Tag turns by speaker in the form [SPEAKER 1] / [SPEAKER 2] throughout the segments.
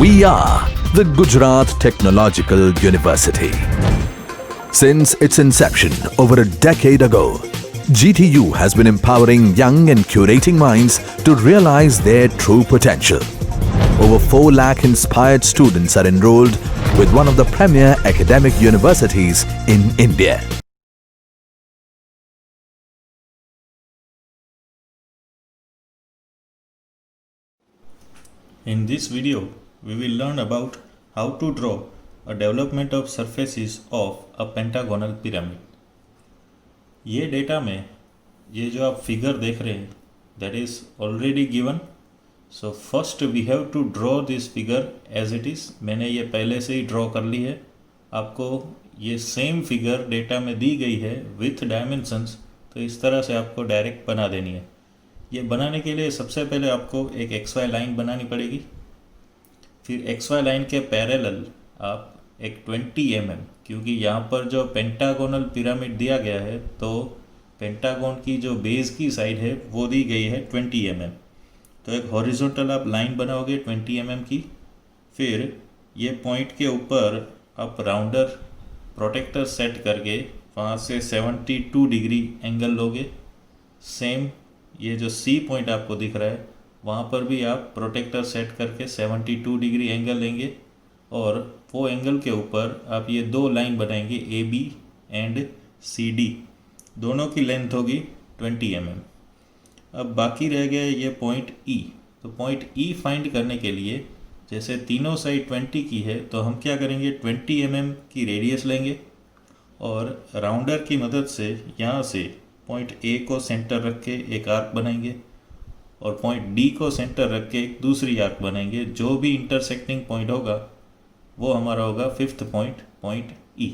[SPEAKER 1] We are the Gujarat Technological University. Since its inception over a decade ago, GTU has been empowering young and curating minds to realize their true potential. Over 4 lakh inspired students are enrolled with one of the premier academic universities in India.
[SPEAKER 2] In this video, we will learn about how to draw a development of surfaces of a pentagonal pyramid. ये data में ये जो आप figure देख रहे हैं that is already given. So first we have to draw this figure as it is. मैंने ये पहले से ही ड्रॉ कर ली है. आपको ये सेम फिगर डेटा में दी गई है विथ डायमेंशंस, तो इस तरह से आपको डायरेक्ट बना देनी है. ये बनाने के लिए सबसे पहले आपको एक XY लाइन बनानी पड़ेगी. फिर XY लाइन के पैरेलल आप एक 20 mm, क्योंकि यहाँ पर जो पेंटागोनल पिरामिड दिया गया है तो पेंटागोन की जो बेस की साइड है वो दी गई है 20 mm. तो एक हॉरिजॉन्टल आप लाइन बनाओगे 20 mm की. फिर ये पॉइंट के ऊपर आप राउंडर प्रोटेक्टर सेट करके वहाँ से 72 डिग्री एंगल लोगे. सेम ये जो C पॉइंट आपको दिख रहा है वहाँ पर भी आप प्रोटेक्टर सेट करके 72 डिग्री एंगल लेंगे और वो एंगल के ऊपर आप ये 2 लाइन बनाएंगे AB एंड CD. दोनों की लेंथ होगी 20 mm. अब बाकी रह गया ये पॉइंट E. तो पॉइंट E फाइंड करने के लिए जैसे तीनों साइड 20 की है तो हम क्या करेंगे 20 mm की रेडियस लेंगे और राउंडर की मदद से यहाँ से पॉइंट A को सेंटर रख के एक आर्क बनाएंगे और पॉइंट D को सेंटर रख के एक दूसरी आर्क बनाएंगे. जो भी इंटरसेक्टिंग पॉइंट होगा वो हमारा होगा 5th पॉइंट, पॉइंट E.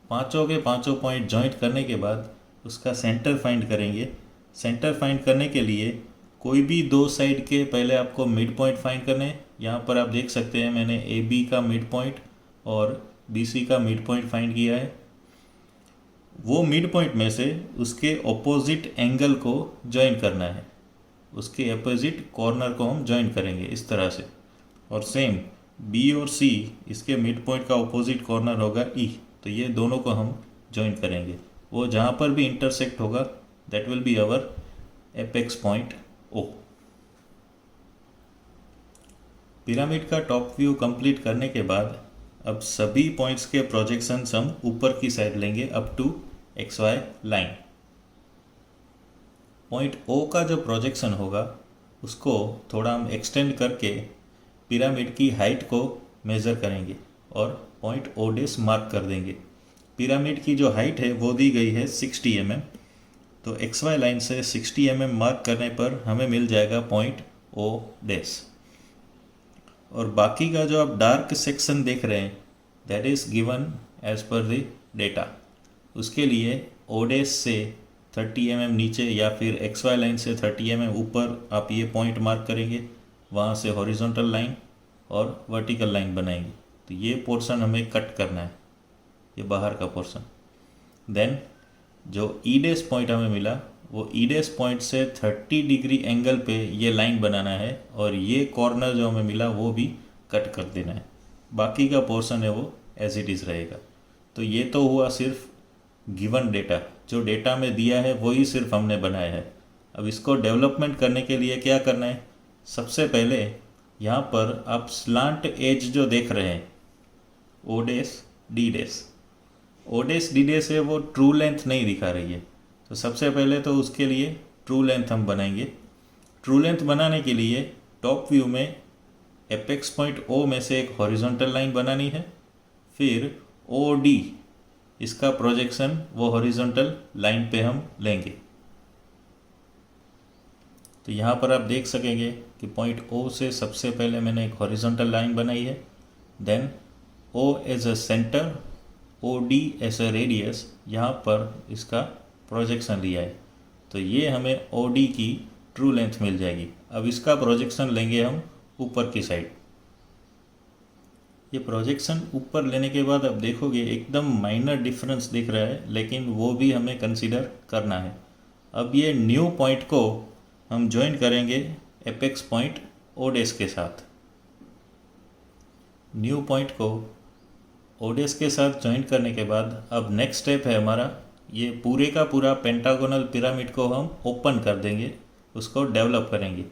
[SPEAKER 2] पांचों के पांचों पॉइंट जॉइंट करने के बाद उसका सेंटर फाइंड करेंगे. सेंटर फाइंड करने के लिए कोई भी 2 साइड के पहले आपको मिड पॉइंट फाइंड करने. यहाँ पर आप देख सकते हैं मैंने AB का मिड पॉइंट और BC का मिड पॉइंट फाइंड किया है. वो मिड पॉइंट में से उसके ऑपोजिट एंगल को ज्वाइन करना है. उसके अपोजिट कॉर्नर को हम ज्वाइन करेंगे इस तरह से. और सेम B और C इसके मिड पॉइंट का ऑपोजिट कॉर्नर होगा E. तो ये दोनों को हम ज्वाइन करेंगे. वो जहाँ पर भी इंटरसेक्ट होगा that will be our apex point O. Pyramid का टॉप व्यू कंप्लीट करने के बाद अब सभी पॉइंट्स के प्रोजेक्शंस हम ऊपर की साइड लेंगे up to XY line. Point O का जो प्रोजेक्शन होगा उसको थोड़ा हम एक्सटेंड करके पिरामिड की हाइट को मेज़र करेंगे और पॉइंट O' मार्क कर देंगे. पिरामिड की जो हाइट है वो दी गई है 60 mm. तो XY लाइन से 60 mm मार्क करने पर हमें मिल जाएगा पॉइंट O'. और बाकी का जो आप डार्क सेक्शन देख रहे हैं that is given as per the data. उसके लिए O' से 30 mm नीचे या फिर XY लाइन से 30 mm ऊपर आप ये पॉइंट मार्क करेंगे. वहाँ से हॉरिजॉन्टल लाइन और वर्टिकल लाइन बनाएंगे. तो ये पोर्शन हमें कट करना है, ये बाहर का पोर्शन. देन जो E' पॉइंट हमें मिला वो E' पॉइंट से 30 डिग्री एंगल पे ये लाइन बनाना है और ये कॉर्नर जो हमें मिला वो भी कट कर देना है. बाकी का पोर्शन है वो एज इट इज़ रहेगा. तो ये तो हुआ सिर्फ गिवन डेटा. जो डेटा में दिया है वही सिर्फ हमने बनाया है. अब इसको डेवलपमेंट करने के लिए क्या करना है, सबसे पहले यहाँ पर आप स्लांट एज जो देख रहे हैं O', D', है वो ट्रू लेंथ नहीं दिखा रही है. तो सबसे पहले तो उसके लिए ट्रू लेंथ हम बनाएंगे. ट्रू लेंथ बनाने के लिए टॉप व्यू में एपेक्स पॉइंट O में से एक हॉरिजॉन्टल लाइन बनानी है. फिर OD इसका प्रोजेक्शन वो हॉरिजॉन्टल लाइन पे हम लेंगे. तो यहाँ पर आप देख सकेंगे कि पॉइंट O से सबसे पहले मैंने एक हॉरिजॉन्टल लाइन बनाई है. Then O as a centre, OD as a radius, यहाँ पर इसका प्रोजेक्शन लिया है. तो ये हमें OD की ट्रू लेंथ मिल जाएगी. अब इसका प्रोजेक्शन लेंगे हम ऊपर की साइड. ये प्रोजेक्शन ऊपर लेने के बाद अब देखोगे एकदम माइनर डिफरेंस दिख रहा है, लेकिन वो भी हमें कंसीडर करना है. अब ये न्यू पॉइंट को हम ज्वाइन करेंगे एपेक्स पॉइंट O' के साथ. न्यू पॉइंट को ओडेस के साथ ज्वाइन करने के बाद अब नेक्स्ट स्टेप है हमारा, ये पूरे का पूरा पेंटागोनल पिरामिड को हम ओपन कर देंगे, उसको डेवलप करेंगे।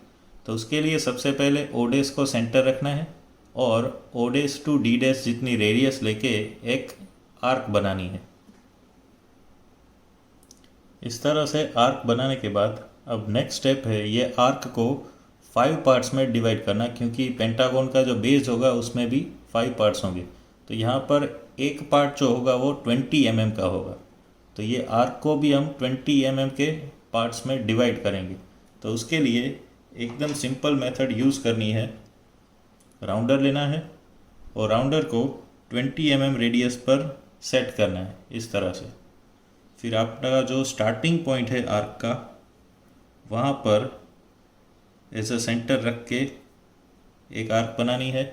[SPEAKER 2] तो उसके लिए सबसे पहले ओडेस को सेंटर रखना है और ओडेस टू डी डैश जितनी रेडियस लेके एक आर्क बनानी है। इस तरह से आर्क बनाने के बाद अब नेक्स्ट स्टेप है ये आर्क को 5 पार्ट्स में डिवाइड करना, क्योंकि पेंटागन का जो बेस होगा उसमें भी 5 पार्ट्स होंगे। तो यहाँ पर एक पार्ट जो होगा वो 20 mm का होगा, तो ये आर्क को भी हम 20 mm के पार्ट्स में डिवाइड करेंगे। तो उसके लिए एकदम सिंपल मेथड यूज़ करनी है, राउंडर लेना है और राउंडर को 20 mm रेडियस पर सेट करना है इस तरह से। फिर आपका जो स्टार्टिंग पॉइंट है आर्क का, वहाँ पर एज अ सेंटर रख के एक आर्क बनानी है।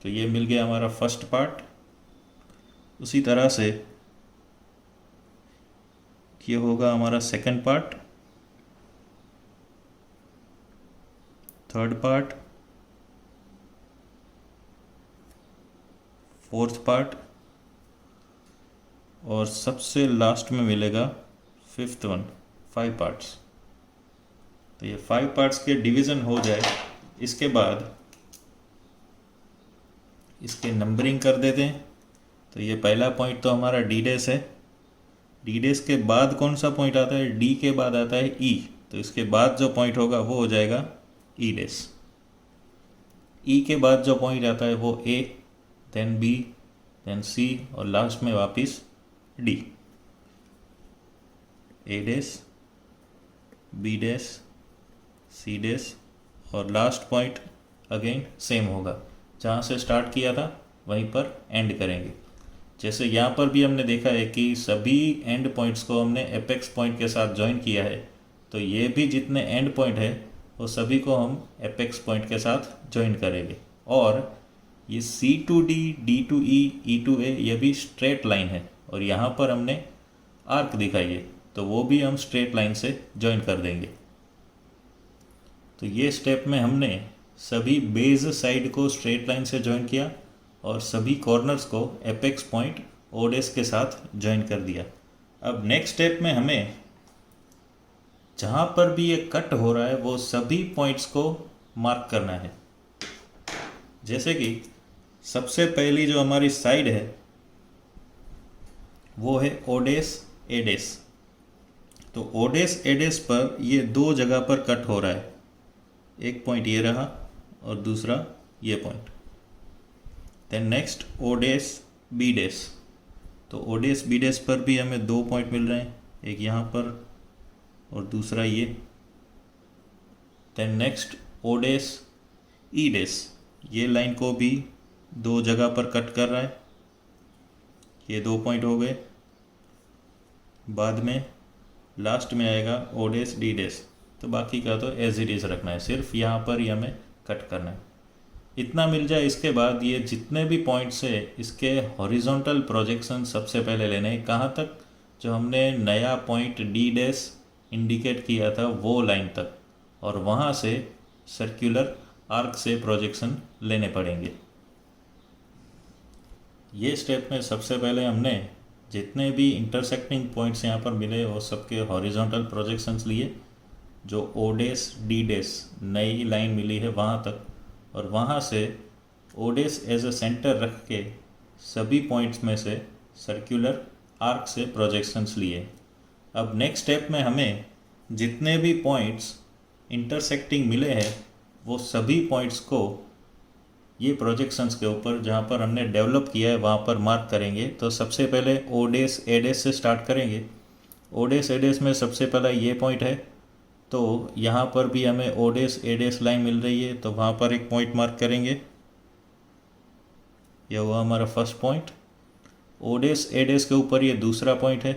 [SPEAKER 2] तो ये मिल गया हमारा फर्स्ट पार्ट। उसी तरह से ये होगा हमारा second part, third part, fourth part और सबसे लास्ट में मिलेगा फिफ्थ वन, 5 पार्ट्स। तो ये 5 पार्ट्स के डिवीज़न हो जाए, इसके बाद इसके नंबरिंग कर देते हैं। तो ये पहला पॉइंट तो हमारा डी डैश है, डी डैश के बाद कौन सा पॉइंट आता है, डी के बाद आता है ई, तो इसके बाद जो पॉइंट होगा वो हो जाएगा ई डैश। ई के बाद जो पॉइंट आता है वो A, then B, then C और लास्ट में वापस D. A dash, B dash, C dash और लास्ट पॉइंट अगेन सेम होगा, जहाँ से स्टार्ट किया था वहीं पर एंड करेंगे। जैसे यहाँ पर भी हमने देखा है कि सभी एंड पॉइंट्स को हमने एपेक्स पॉइंट के साथ ज्वाइन किया है, तो ये भी जितने एंड पॉइंट है वो सभी को हम एपेक्स पॉइंट के साथ ज्वाइन करेंगे। और ये C to D, D to E, E to A, ये भी स्ट्रेट लाइन है और यहाँ पर हमने आर्क दिखाई है, तो वो भी हम स्ट्रेट लाइन से ज्वाइन कर देंगे। तो ये स्टेप में हमने सभी बेस साइड को स्ट्रेट लाइन से ज्वाइन किया और सभी कॉर्नर्स को एपेक्स पॉइंट ओडेस के साथ ज्वाइन कर दिया। अब नेक्स्ट स्टेप में हमें जहाँ पर भी ये कट हो रहा है वो सभी पॉइंट्स को मार्क करना है। जैसे कि सबसे पहली जो हमारी साइड है वो है ओडेस एडेस। तो ओडेस एडेस पर ये 2 जगह पर कट हो रहा है, एक पॉइंट ये रहा और दूसरा ये point. Then next O dash B dash. तो ओडेस बी डेस पर भी हमें 2 पॉइंट मिल रहे हैं, एक यहाँ पर और दूसरा ये। देन नेक्स्ट ओडेस ई डेस, ये लाइन को भी 2 जगह पर कट कर रहा है, ये 2 पॉइंट हो गए। बाद में लास्ट में आएगा ओडेस डी डेस, तो बाकी का तो एज इट इज़ रखना है, सिर्फ यहाँ पर ही हमें कट करना है। इतना मिल जाए, इसके बाद ये जितने भी पॉइंट्स है इसके हॉरिजॉन्टल प्रोजेक्शन सबसे पहले लेने हैं। कहाँ तक, जो हमने नया पॉइंट डी डैश इंडिकेट किया था वो लाइन तक, और वहाँ से सर्कुलर आर्क से प्रोजेक्शन लेने पड़ेंगे। ये स्टेप में सबसे पहले हमने जितने भी इंटरसेक्टिंग पॉइंट्स यहाँ पर मिले वो सबके हॉरिजॉन्टल प्रोजेक्शंस लिए, जो ओडेस डी डैश नई लाइन मिली है वहाँ तक, और वहाँ से ओडेस एज अ सेंटर रख के सभी पॉइंट्स में से सर्कुलर आर्क से प्रोजेक्शंस लिए। अब नेक्स्ट स्टेप में हमें जितने भी पॉइंट्स इंटरसेक्टिंग मिले हैं वो सभी पॉइंट्स को ये प्रोजेक्शंस के ऊपर जहाँ पर हमने डेवलप किया है वहाँ पर मार्क करेंगे। तो सबसे पहले ओडेस एडेस से स्टार्ट करेंगे। ओडेस एडेस में सबसे पहला ये पॉइंट है, तो यहाँ पर भी हमें ओडेस एडेस लाइन मिल रही है, तो वहाँ पर एक पॉइंट मार्क करेंगे। यह हुआ हमारा फर्स्ट पॉइंट। ओडेस एडेस के ऊपर ये दूसरा पॉइंट है,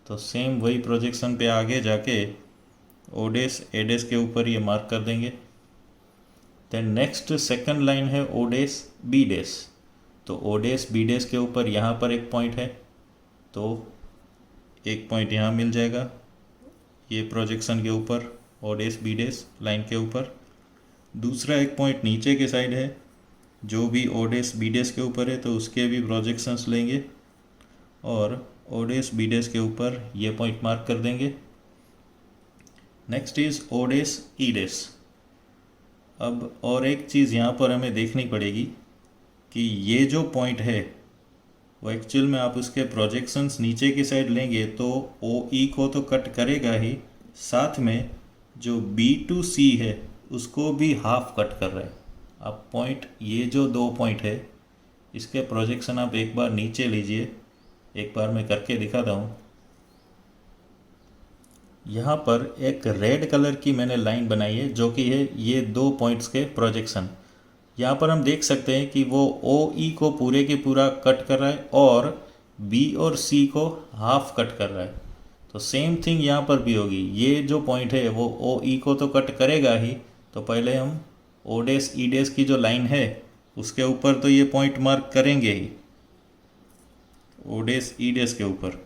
[SPEAKER 2] तो सेम वही प्रोजेक्शन पे आगे जाके ओडेस एडेस के ऊपर ये मार्क कर देंगे। देन नेक्स्ट सेकंड लाइन है ओडेस बी डेस। तो ओडेस बी डेस के ऊपर यहाँ पर एक पॉइंट है, तो एक पॉइंट यहाँ मिल जाएगा ये प्रोजेक्शन के ऊपर, ओडेस बी डेस लाइन के ऊपर। दूसरा एक पॉइंट नीचे के साइड है जो भी ओ डेस बी डेस के ऊपर है तो उसके भी प्रोजेक्शंस लेंगे और ओ डेस बी डेस के ऊपर ये पॉइंट मार्क कर देंगे। नेक्स्ट इज ओ डेस ई डेस। अब और एक चीज़ यहाँ पर हमें देखनी पड़ेगी कि ये जो पॉइंट है वो एक्चुअल में आप उसके प्रोजेक्शंस नीचे की साइड लेंगे तो ओ ई को तो कट करेगा ही, साथ में जो बी टू सी है उसको भी हाफ कट कर रहा है। आप पॉइंट, ये जो दो पॉइंट है इसके प्रोजेक्शन आप एक बार नीचे लीजिए, एक बार मैं करके दिखाता हूँ। यहाँ पर एक रेड कलर की मैंने लाइन बनाई है जो कि है ये दो पॉइंट्स के प्रोजेक्शन। यहाँ पर हम देख सकते हैं कि वो ओ ई को पूरे के पूरा कट कर रहा है और बी और सी को हाफ कट कर रहा है। तो सेम थिंग यहाँ पर भी होगी, ये जो पॉइंट है वो ओ ई को तो कट करेगा ही, तो पहले हम ओ डेस ई डेस की जो लाइन है उसके ऊपर तो ये पॉइंट मार्क करेंगे ही, ओ डेस ई डेस के ऊपर,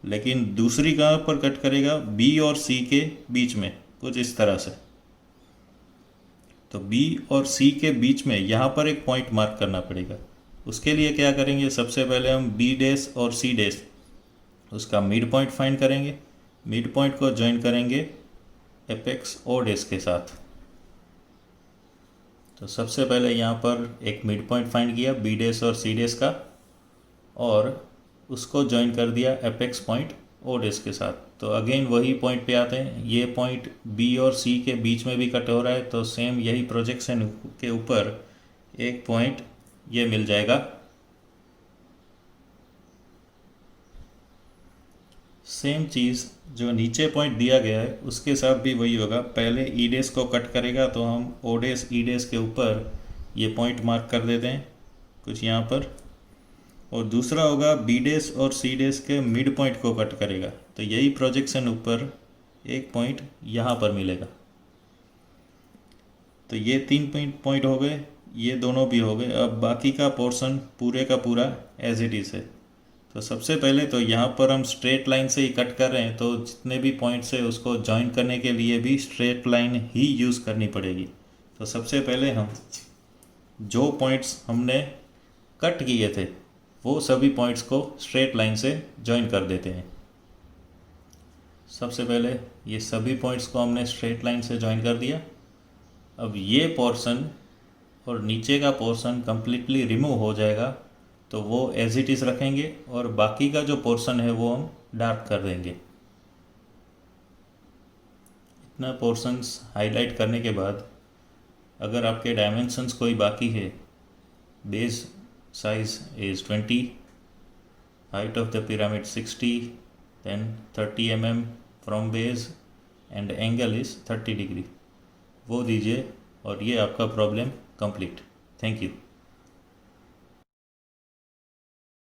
[SPEAKER 2] लेकिन दूसरी कहाँ पर कट करेगा, बी और सी के बीच में, कुछ इस तरह से। तो बी और सी के बीच में यहाँ पर एक पॉइंट मार्क करना पड़ेगा। उसके लिए क्या करेंगे, सबसे पहले हम बी डेस और सी डेस उसका मिड पॉइंट फाइंड करेंगे। मिड पॉइंट को ज्वाइन करेंगे एपेक्स ओ डेस के साथ। तो सबसे पहले यहाँ पर एक मिड पॉइंट फाइंड किया बी डेस और सी डेस का और उसको ज्वाइन कर दिया एपेक्स पॉइंट ओ डेस के साथ। तो अगेन वही पॉइंट पे आते हैं, ये पॉइंट बी और सी के बीच में भी कट हो रहा है, तो सेम यही प्रोजेक्शन के ऊपर एक पॉइंट ये मिल जाएगा। सेम चीज़ जो नीचे पॉइंट दिया गया है उसके साथ भी वही होगा, पहले ई डेस को कट करेगा तो हम ओ डेस ई डेस के ऊपर ये पॉइंट मार्क कर देते हैं कुछ यहाँ पर, और दूसरा होगा बी डेस और सी डेस के मिड पॉइंट को कट करेगा, तो यही प्रोजेक्शन ऊपर एक पॉइंट यहाँ पर मिलेगा। तो ये तीन पॉइंट हो गए, ये दोनों भी हो गए। अब बाकी का पोर्शन पूरे का पूरा एज इट इज़ है। तो सबसे पहले तो यहाँ पर हम स्ट्रेट लाइन से ही कट कर रहे हैं, तो जितने भी पॉइंट्स है उसको जॉइन करने के लिए भी स्ट्रेट लाइन ही यूज़ करनी पड़ेगी। तो सबसे पहले हम जो पॉइंट्स हमने कट किए थे वो सभी पॉइंट्स को स्ट्रेट लाइन से जॉइन कर देते हैं। सबसे पहले ये सभी पॉइंट्स को हमने स्ट्रेट लाइन से जॉइन कर दिया। अब ये पोर्शन और नीचे का पोर्शन कम्प्लीटली रिमूव हो जाएगा, तो वो एज इट इज़ रखेंगे और बाकी का जो पोर्शन है वो हम डार्क कर देंगे। इतना पोर्शंस हाईलाइट करने के बाद अगर आपके डायमेंशंस कोई बाकी है, base size is 20, height of the pyramid 60, then 30 mm from base and angle is 30 degree, वो दीजिए और ये आपका प्रॉब्लम कंप्लीट। Thank you.